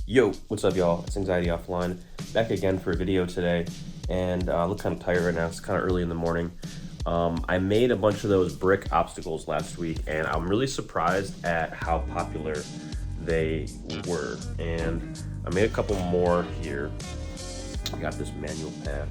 Yo, what's up y'all? It's Anxiety Offline, back again for a video today, and I look kind of tired right now. It's kind of early in the morning. I made a bunch of those brick obstacles last week, and I'm really surprised at how popular they were. And I made a couple more here. I got this manual pad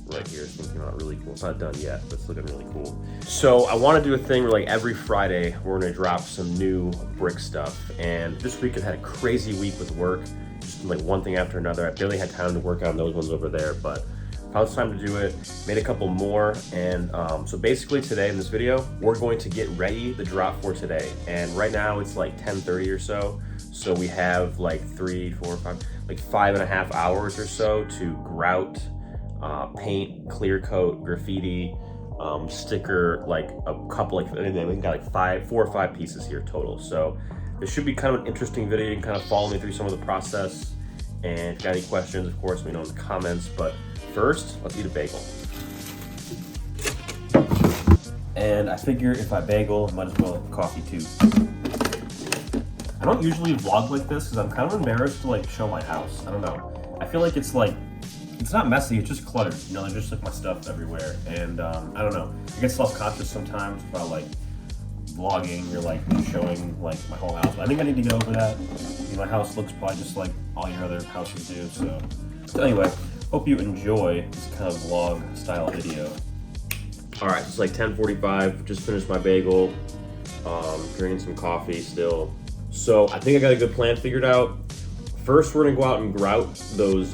right here. It's came out really cool. It's not done yet, but it's looking really cool. So I want to do a thing where like every Friday we're gonna drop some new brick stuff. And this week I had a crazy week with work, just like one thing after another. I barely had time to work on those ones over there, but found time to do it. Made a couple more, and so basically today in this video we're going to get ready the drop for today. And right now it's like 10:30 or so. So we have like 5.5 hours or so to grout, paint, clear coat, graffiti, sticker, like a couple, like we got like 4 or 5 pieces here total. So this should be kind of an interesting video. You can kind of follow me through some of the process, and if you got any questions, of course, let me know in the comments. But first, let's eat a bagel. And I figure if I bagel, I might as well have coffee too. I don't usually vlog like this because I'm kind of embarrassed to like show my house. I don't know. I feel like it's not messy, it's just cluttered. You know, there's just like my stuff everywhere. And I don't know. I get self-conscious sometimes about like vlogging or like me showing like my whole house. But I think I need to get over that. You know, my house looks probably just like all your other houses do. So anyway, hope you enjoy this kind of vlog style video. All right, it's like 10:45. Just finished my bagel. Drinking some coffee still. So I think I got a good plan figured out. First, we're gonna go out and grout those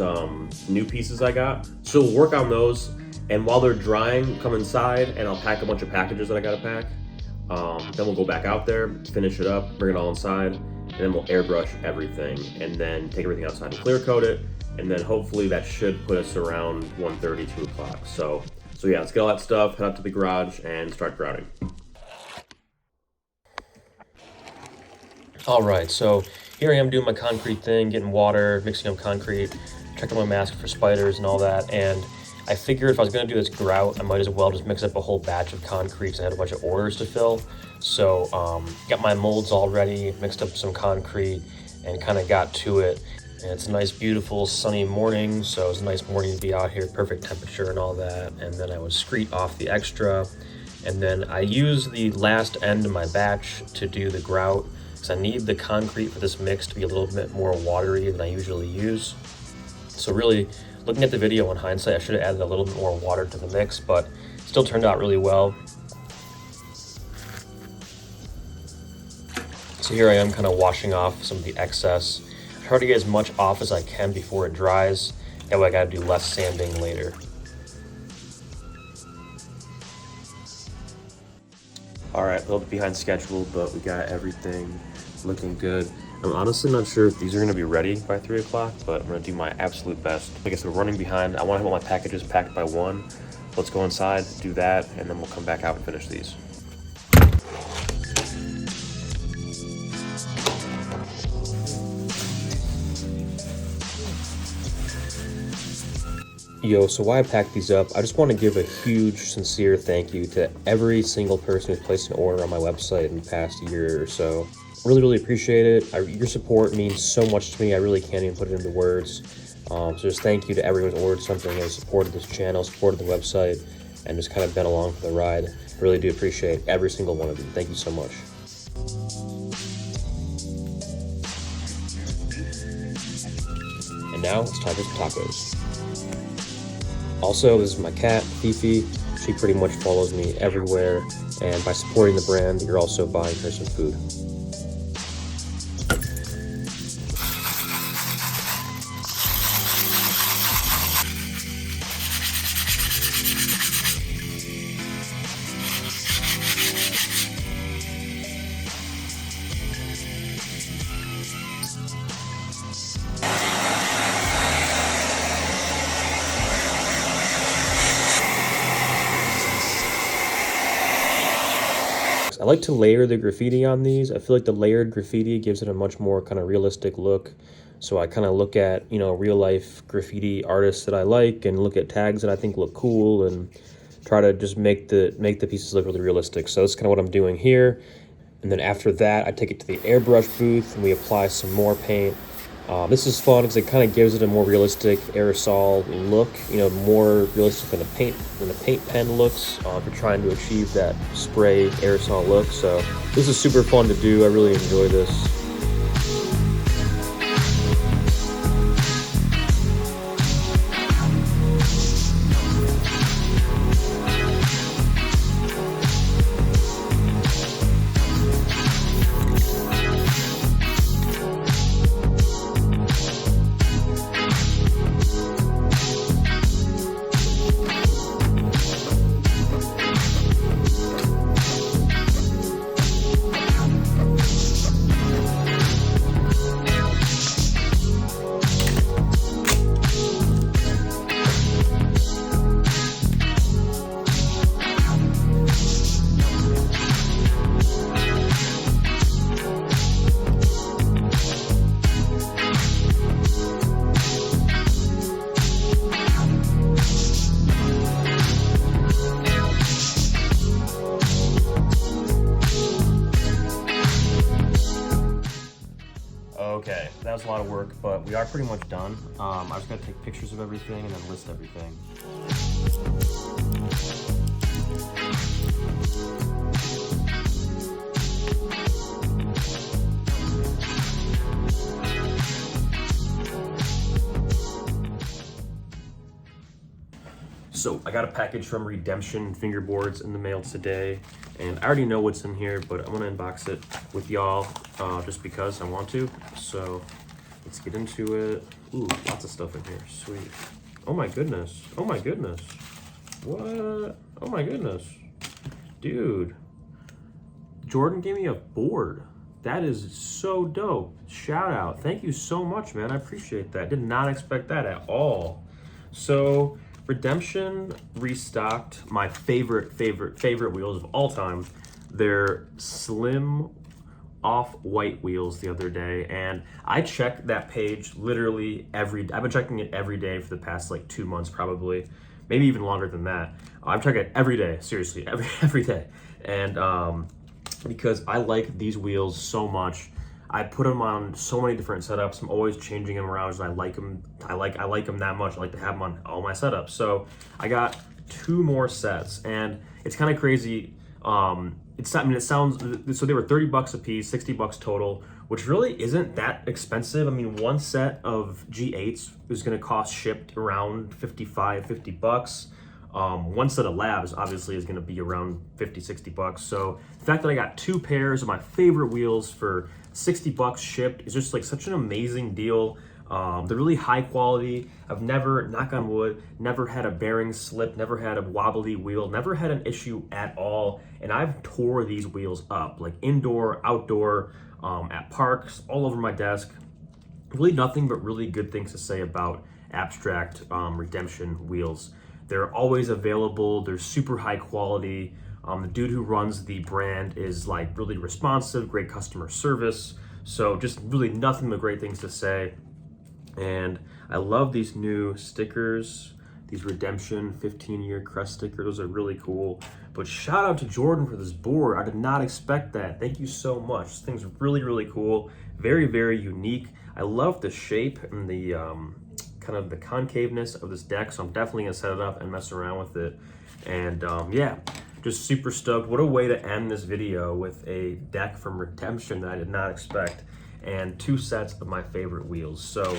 new pieces I got. So we'll work on those, and while they're drying, come inside and I'll pack a bunch of packages that I gotta pack. Then we'll go back out there, finish it up, bring it all inside, and then we'll airbrush everything, and then take everything outside and clear coat it, and then hopefully that should put us around 1:30, 2 o'clock. So yeah, let's get all that stuff, head out to the garage, and start grouting. All right, so here I am doing my concrete thing, getting water, mixing up concrete, checking my mask for spiders and all that. And I figured if I was gonna do this grout, I might as well just mix up a whole batch of concrete because I had a bunch of orders to fill. So got my molds all ready, mixed up some concrete, and kind of got to it. And it's a nice, beautiful, sunny morning. So it's a nice morning to be out here, perfect temperature and all that. And then I would screed off the extra. And then I use the last end of my batch to do the grout, because I need the concrete for this mix to be a little bit more watery than I usually use. So really, looking at the video in hindsight, I should have added a little bit more water to the mix, but still turned out really well. So here I am kind of washing off some of the excess. I try to get as much off as I can before it dries. That way I gotta do less sanding later. All right, a little bit behind schedule, but we got everything looking good. I'm honestly not sure if these are gonna be ready by 3 o'clock, but I'm gonna do my absolute best. Like I said, we're running behind. I wanna have all my packages packed by 1. Let's go inside, do that, and then we'll come back out and finish these. Yo, so while I pack these up, I just want to give a huge, sincere thank you to every single person who's placed an order on my website in the past year or so. Really, really appreciate it. Your support means so much to me. I really can't even put it into words. So just thank you to everyone who's ordered something and supported this channel, supported the website, and just kind of been along for the ride. I really do appreciate every single one of you. Thank you so much. And now it's time for some tacos. Also, this is my cat, Fifi. She pretty much follows me everywhere, and by supporting the brand, you're also buying her some food. I like to layer the graffiti on these. I feel like the layered graffiti gives it a much more kind of realistic look. So I kind of look at, you know, real life graffiti artists that I like and look at tags that I think look cool and try to just make the pieces look really realistic. So that's kind of what I'm doing here. And then after that, I take it to the airbrush booth and we apply some more paint. This is fun because it kind of gives it a more realistic aerosol look, you know, more realistic than a paint pen looks if you're trying to achieve that spray aerosol look. So this is super fun to do. I really enjoy this. Okay, that was a lot of work, but we are pretty much done. I just gotta take pictures of everything and then list everything. So I got a package from Redemption Fingerboards in the mail today, and I already know what's in here, but I'm gonna unbox it with y'all just because I want to. So let's get into it. Ooh, lots of stuff in here, sweet. Oh my goodness, oh my goodness. What? Oh my goodness. Dude, Jordan gave me a board. That is so dope. Shout out, thank you so much, man. I appreciate that. Did not expect that at all. So, Redemption restocked my favorite wheels of all time. They're slim off-white wheels the other day, and I check that page literally I've been checking it every day for the past like 2 months probably, maybe even longer than that. I've checked it every day, seriously, every day. And because I like these wheels so much, I put them on so many different setups. I'm always changing them around because I like them. I like them that much. I like to have them on all my setups. So I got 2 more sets, and it's kind of crazy. It's not, I mean, it sounds, so they were $30 a piece, $60 total, which really isn't that expensive. I mean, one set of G8s is going to cost shipped around $50 one set of labs obviously is going to be around $50-60. So the fact that I got 2 pairs of my favorite wheels for $60 shipped is just like such an amazing deal. They're really high quality. I've never, knock on wood, never had a bearing slip, never had a wobbly wheel, never had an issue at all. And I've tore these wheels up, like indoor, outdoor, at parks, all over my desk. Really nothing but really good things to say about Abstract Redemption wheels. They're always available. They're super high quality. The dude who runs the brand is like really responsive, great customer service. So just really nothing but great things to say. And I love these new stickers, these Redemption 15-year crest stickers. Those are really cool. But shout out to Jordan for this board. I did not expect that. Thank you so much. This thing's really, really cool. Very, very unique. I love the shape and the kind of the concaveness of this deck. So I'm definitely gonna set it up and mess around with it. And yeah, just super stoked. What a way to end this video with a deck from Redemption that I did not expect, and 2 sets of my favorite wheels. So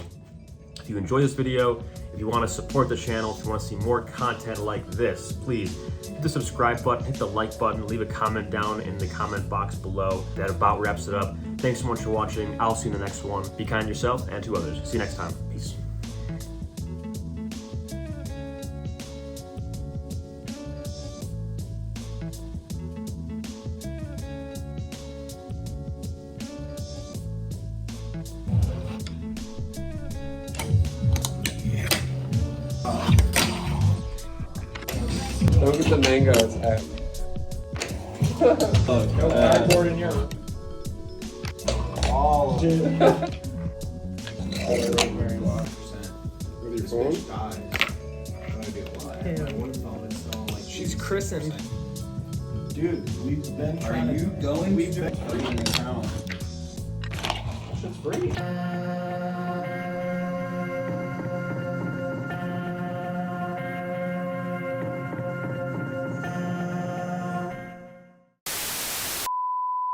if you enjoyed this video, if you want to support the channel, if you want to see more content like this, please hit the subscribe button, hit the like button, leave a comment down in the comment box below. That about wraps it up. Thanks so much for watching. I'll see you in the next one. Be kind to yourself and to others. See you next time. Peace. Look at the mangoes. No cardboard in your. All of it. Very large percent. With your This phone? bitch died. I'm gonna be a liar. Yeah. My one phone is still like. She's christened. Dude, we've been trying to. We've been free in the town. Shit's free.